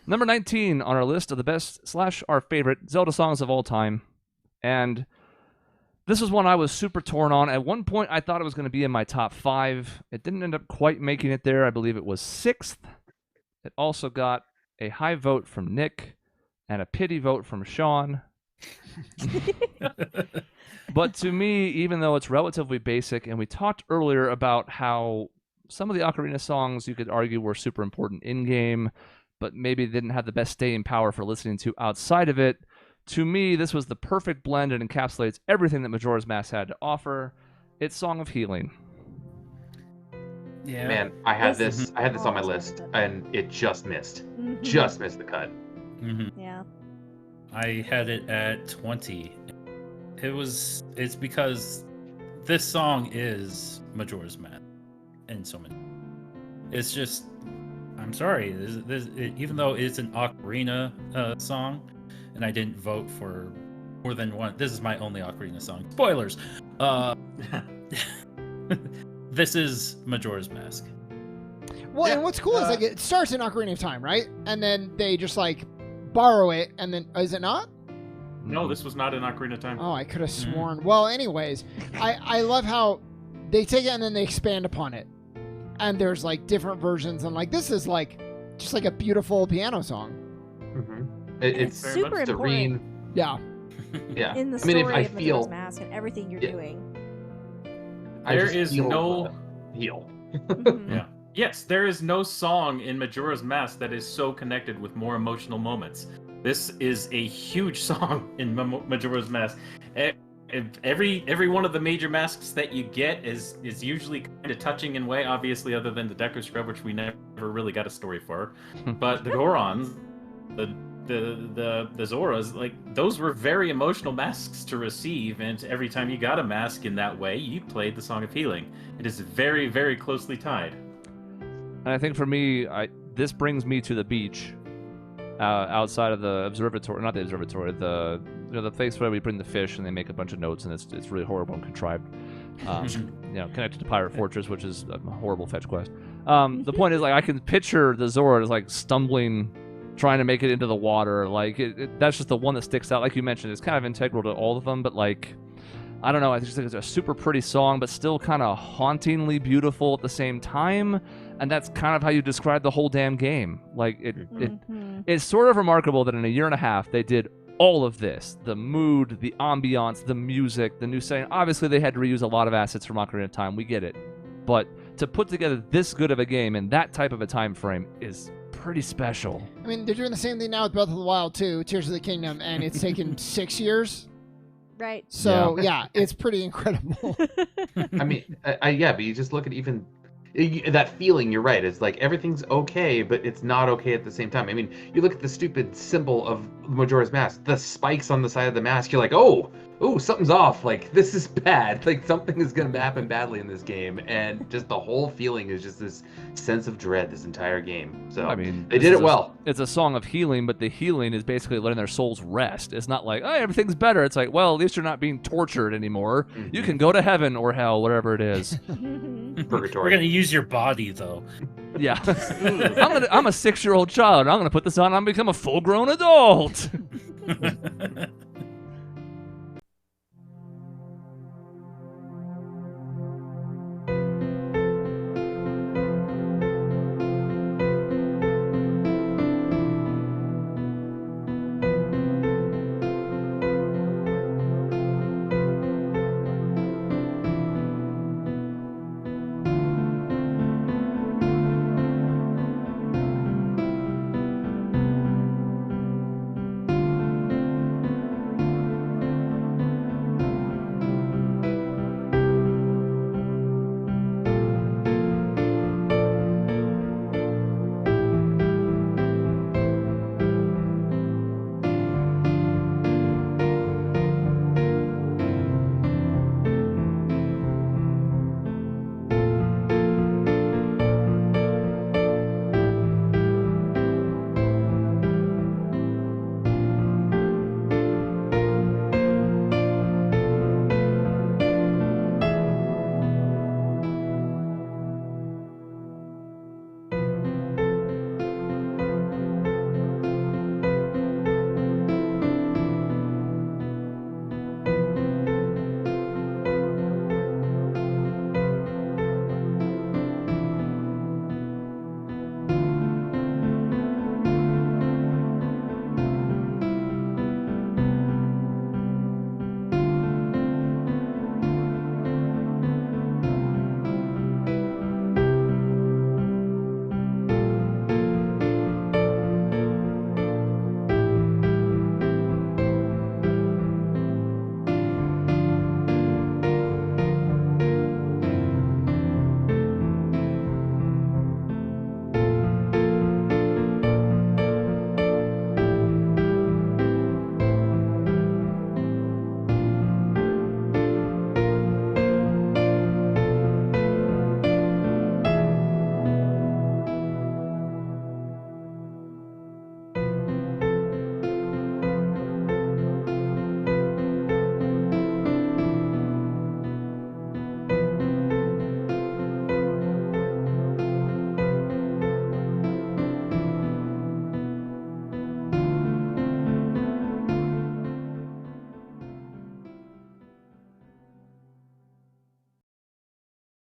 Number 19 on our list of the best / our favorite Zelda songs of all time. And this was one I was super torn on. At one point, I thought it was going to be in my top 5. It didn't end up quite making it there. I believe it was 6th. It also got a high vote from Nick and a pity vote from Shaun. But to me, even though it's relatively basic, and we talked earlier about how some of the Ocarina songs you could argue were super important in-game, but maybe didn't have the best staying power for listening to outside of it, to me, this was the perfect blend and encapsulates everything that Majora's Mask had to offer. It's Song of Healing. Yeah. Man, I had this on my list, and it just missed. Just missed the cut. Yeah. I had it at 20. It's because this song is Majora's Mask in so many. It's just, I'm sorry, even though it's an Ocarina song, and I didn't vote for more than one. This is my only Ocarina song. Spoilers. This is Majora's Mask. Well, and what's cool is like it starts in Ocarina of Time, right? And then they just like borrow it, and then is it not? No, this was not in Ocarina of Time. Oh, I could have sworn. Well, anyways, I love how they take it and then they expand upon it, and there's like different versions, and like this is like just like a beautiful piano song. It's super serene. important. Yeah. Yeah. In the I mean, story if I of feel Majora's Mask and everything you're doing. There is no heal. Yeah. Yes, there is no song in Majora's Mask that is so connected with more emotional moments. This is a huge song in Majora's Mask. Every one of the major masks that you get is usually kind of touching in way, obviously, other than the Deku Scrub, which we never really got a story for. But the Gorons, the Zoras, like those were very emotional masks to receive, and every time you got a mask in that way, you played the Song of Healing. It is very, very closely tied. And I think for me, this brings me to the beach, outside of the observatory, not the observatory, the place where we bring the fish and they make a bunch of notes, and it's really horrible and contrived. Connected to Pirate Fortress, which is a horrible fetch quest. The point is, like, I can picture the Zora as like stumbling, trying to make it into the water. Like that's just the one that sticks out. Like you mentioned, it's kind of integral to all of them, but like, I don't know. I just think it's a super pretty song, but still kind of hauntingly beautiful at the same time. And that's kind of how you describe the whole damn game. Like it's sort of remarkable that in a year and a half they did all of this: the mood, the ambiance, the music, the new setting. Obviously, they had to reuse a lot of assets from Ocarina of Time. We get it, but to put together this good of a game in that type of a time frame is pretty special. I mean, they're doing the same thing now with Breath of the Wild 2, Tears of the Kingdom, and it's taken 6 years. Right. So, yeah, it's pretty incredible. I mean, but you just look at even that feeling. You're right. It's like everything's okay, but it's not okay at the same time. I mean, you look at the stupid symbol of Majora's Mask, the spikes on the side of the mask. You're like, oh, something's off. Like, this is bad. Like, something is going to happen badly in this game. And just the whole feeling is just this sense of dread this entire game. So, I mean, they did it well. It's a song of healing, but the healing is basically letting their souls rest. It's not like, oh, everything's better. It's like, well, at least you're not being tortured anymore. You can go to heaven or hell, whatever it is. Purgatory. We're going to use your body, though. Yeah. I'm a 6-year-old child. I'm going to put this on and I'm going to become a full-grown adult.